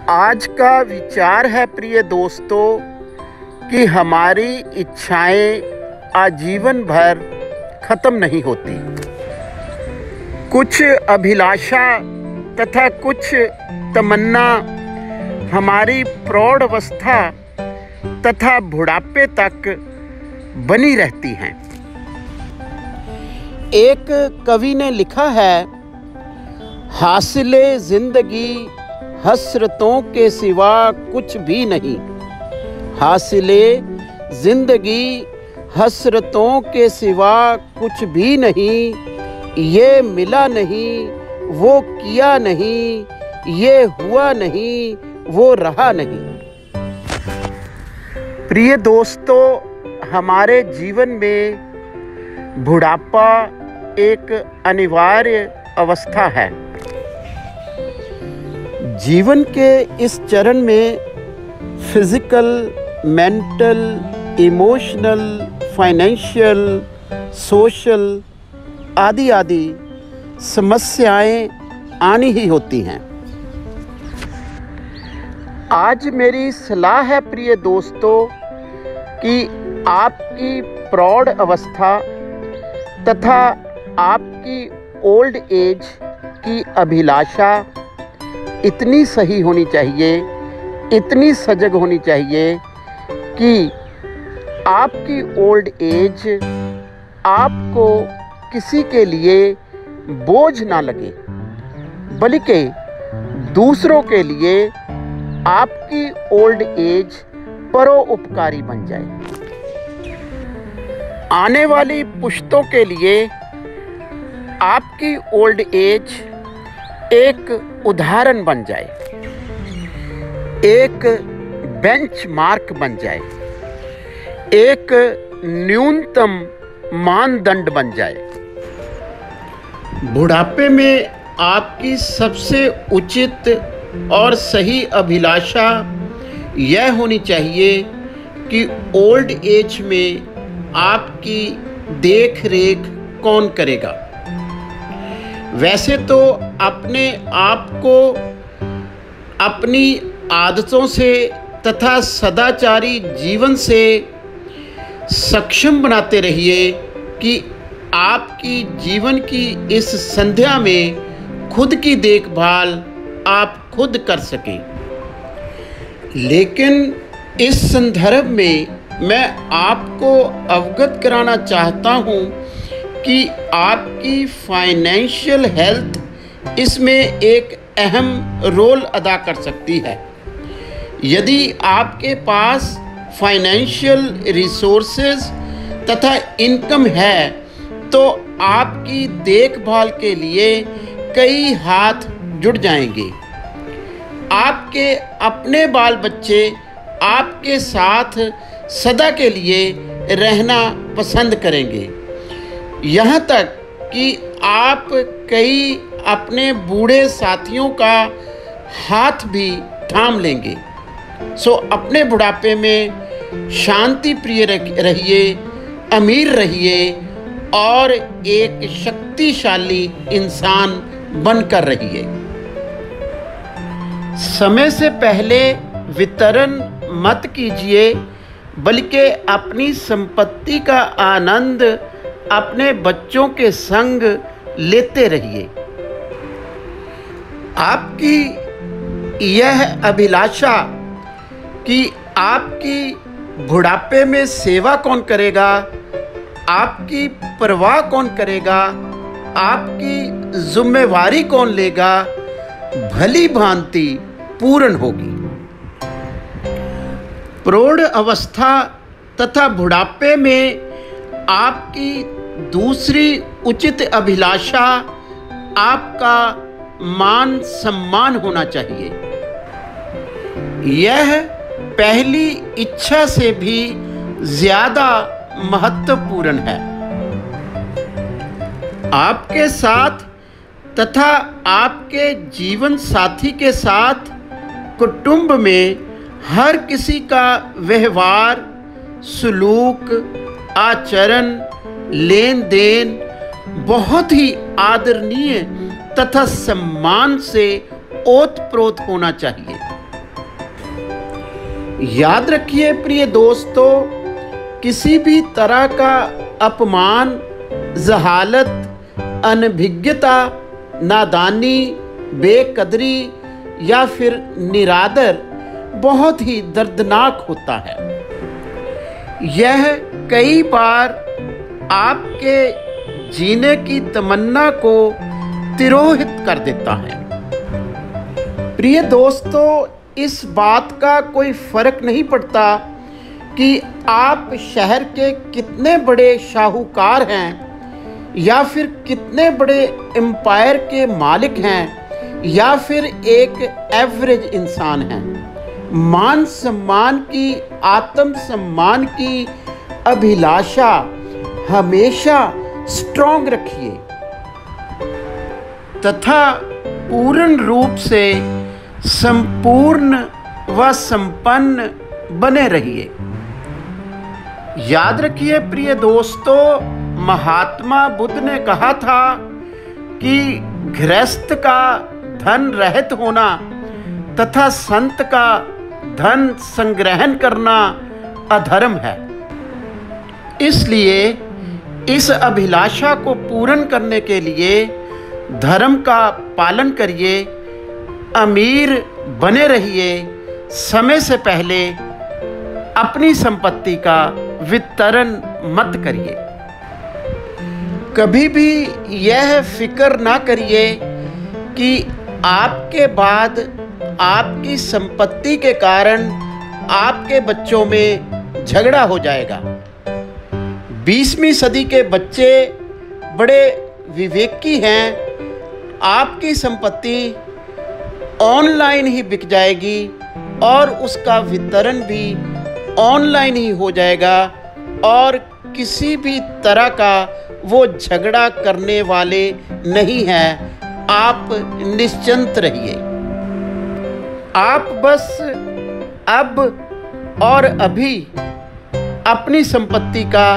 आज का विचार है प्रिय दोस्तों कि हमारी इच्छाएं आजीवन भर खत्म नहीं होती। कुछ अभिलाषा तथा कुछ तमन्ना हमारी प्रौढ़ अवस्था तथा बुढ़ापे तक बनी रहती हैं। एक कवि ने लिखा है, हासिले जिंदगी हसरतों के सिवा कुछ भी नहीं। हासिले जिंदगी हसरतों के सिवा कुछ भी नहीं। ये मिला नहीं, वो किया नहीं, ये हुआ नहीं, वो रहा नहीं। प्रिय दोस्तों, हमारे जीवन में बुढ़ापा एक अनिवार्य अवस्था है। जीवन के इस चरण में physical, mental, emotional, financial, social आदि समस्याएं आनी ही होती हैं। आज मेरी सलाह है प्रिय दोस्तों कि आपकी प्रौढ़ अवस्था तथा आपकी ओल्ड एज की अभिलाषा इतनी सही होनी चाहिए, इतनी सजग होनी चाहिए कि आपकी ओल्ड एज आपको किसी के लिए बोझ ना लगे, बल्कि दूसरों के लिए आपकी ओल्ड एज परोपकारी बन जाए। आने वाली पुश्तों के लिए आपकी ओल्ड एज एक उदाहरण बन जाए, एक बेंचमार्क बन जाए, एक न्यूनतम मानदंड बन जाए। बुढ़ापे में आपकी सबसे उचित और सही अभिलाषा यह होनी चाहिए कि ओल्ड एज में आपकी देख रेख कौन करेगा। वैसे तो अपने आप को अपनी आदतों से तथा सदाचारी जीवन से सक्षम बनाते रहिए कि आपकी जीवन की इस संध्या में खुद की देखभाल आप खुद कर सकें। लेकिन इस संदर्भ में मैं आपको अवगत कराना चाहता हूँ कि आपकी फाइनेंशियल हेल्थ इसमें एक अहम रोल अदा कर सकती है। यदि आपके पास फाइनेंशियल रिसोर्सेज तथा इनकम है तो आपकी देखभाल के लिए कई हाथ जुड़ जाएंगे। आपके अपने बाल बच्चे आपके साथ सदा के लिए रहना पसंद करेंगे। यहाँ तक कि आप कई अपने बूढ़े साथियों का हाथ भी थाम लेंगे। सो अपने बुढ़ापे में शांति प्रिय रहिए, अमीर रहिए और एक शक्तिशाली इंसान बनकर रहिए। समय से पहले वितरण मत कीजिए, बल्कि अपनी संपत्ति का आनंद अपने बच्चों के संग लेते रहिए। आपकी यह अभिलाषा कि आपकी बुढ़ापे में सेवा कौन करेगा, आपकी परवाह कौन करेगा, आपकी जिम्मेवारी कौन लेगा, भली भांति पूर्ण होगी। प्रौढ़ अवस्था तथा बुढ़ापे में आपकी दूसरी उचित अभिलाषा आपका मान सम्मान होना चाहिए। यह पहली इच्छा से भी ज्यादा महत्वपूर्ण है। आपके साथ तथा आपके जीवन साथी के साथ कुटुंब में हर किसी का व्यवहार, सलूक, आचरण, लेन देन बहुत ही आदरणीय तथा सम्मान से ओतप्रोत होना चाहिए। याद रखिए प्रिय दोस्तों, किसी भी तरह का अपमान, जहालत, अनभिज्ञता, नादानी, बेकदरी या फिर निरादर बहुत ही दर्दनाक होता है। यह कई बार आपके जीने की तमन्ना को तिरोहित कर देता है। प्रिय दोस्तों, इस बात का कोई फर्क नहीं पड़ता कि आप शहर के कितने बड़े शाहूकार हैं या फिर कितने बड़े एम्पायर के मालिक हैं या फिर एक एवरेज इंसान हैं। मान सम्मान की, आत्म सम्मान की अभिलाषा हमेशा स्ट्रॉन्ग रखिए तथा पूर्ण रूप से संपूर्ण व संपन्न बने रहिए। याद रखिए प्रिय दोस्तों, महात्मा बुद्ध ने कहा था कि गृहस्थ का धन रहित होना तथा संत का धन संग्रहण करना अधर्म है। इसलिए इस अभिलाषा को पूर्ण करने के लिए धर्म का पालन करिए, अमीर बने रहिए, समय से पहले अपनी संपत्ति का वितरण मत करिए। कभी भी यह फिक्र ना करिए कि आपके बाद आपकी संपत्ति के कारण आपके बच्चों में झगड़ा हो जाएगा। 20वीं सदी के बच्चे बड़े विवेकी हैं। आपकी संपत्ति ऑनलाइन ही बिक जाएगी और उसका वितरण भी ऑनलाइन ही हो जाएगा और किसी भी तरह का वो झगड़ा करने वाले नहीं हैं। आप निश्चिंत रहिए। आप बस अब और अभी अपनी संपत्ति का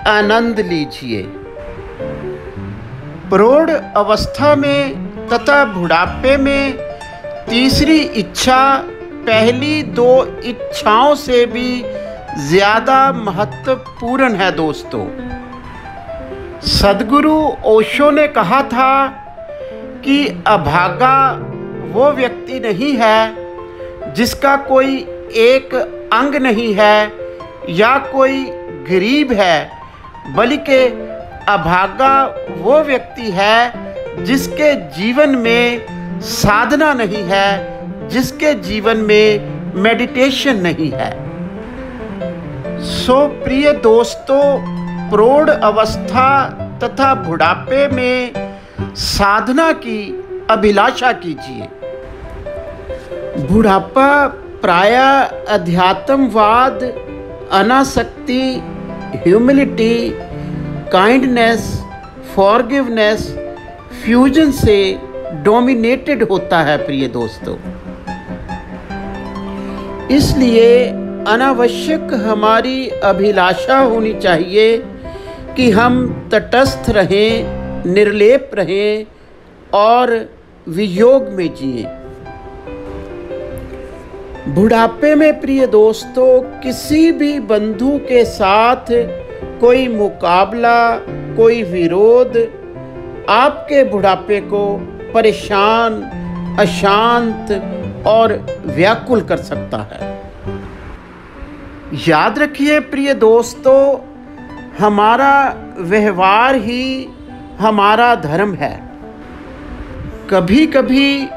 आनंद लीजिए। प्रौढ़ अवस्था में तथा बुढ़ापे में तीसरी इच्छा पहली 2 इच्छाओं से भी ज़्यादा महत्वपूर्ण है दोस्तों। सद्गुरु ओशो ने कहा था कि अभागा वो व्यक्ति नहीं है जिसका कोई एक अंग नहीं है या कोई गरीब है, बल्कि अभागा वो व्यक्ति है जिसके जीवन में साधना नहीं है, जिसके जीवन में मेडिटेशन नहीं है। सो प्रिय दोस्तों, प्रौढ़ अवस्था तथा बुढ़ापे में साधना की अभिलाषा कीजिए। बुढ़ापा प्रायः अध्यात्मवाद, अनासक्ति, ह्यूमिलिटी, काइंडनेस, फॉरगिवनेस, फ्यूजन से डोमिनेटेड होता है प्रिय दोस्तों। इसलिए अनावश्यक हमारी अभिलाषा होनी चाहिए कि हम तटस्थ रहें, निर्लेप रहें और वियोग में जिए। बुढ़ापे में प्रिय दोस्तों किसी भी बंधु के साथ कोई मुकाबला, कोई विरोध आपके बुढ़ापे को परेशान, अशांत और व्याकुल कर सकता है। याद रखिए प्रिय दोस्तों, हमारा व्यवहार ही हमारा धर्म है। कभी कभी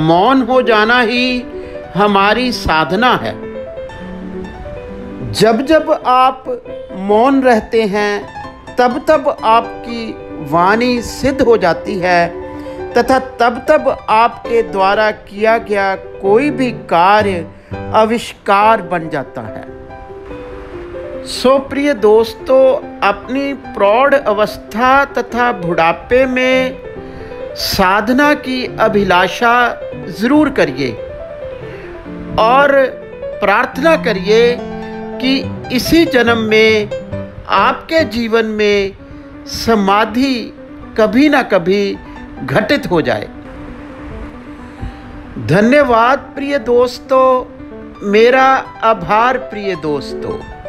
मौन हो जाना ही हमारी साधना है। जब जब आप मौन रहते हैं तब तब आपकी वाणी सिद्ध हो जाती है तथा तब तब आपके द्वारा किया गया कोई भी कार्य आविष्कार बन जाता है। सो प्रिय दोस्तों, अपनी प्रौढ़ अवस्था तथा बुढ़ापे में साधना की अभिलाषा ज़रूर करिए और प्रार्थना करिए कि इसी जन्म में आपके जीवन में समाधि कभी ना कभी घटित हो जाए। धन्यवाद प्रिय दोस्तों, मेरा आभार प्रिय दोस्तों।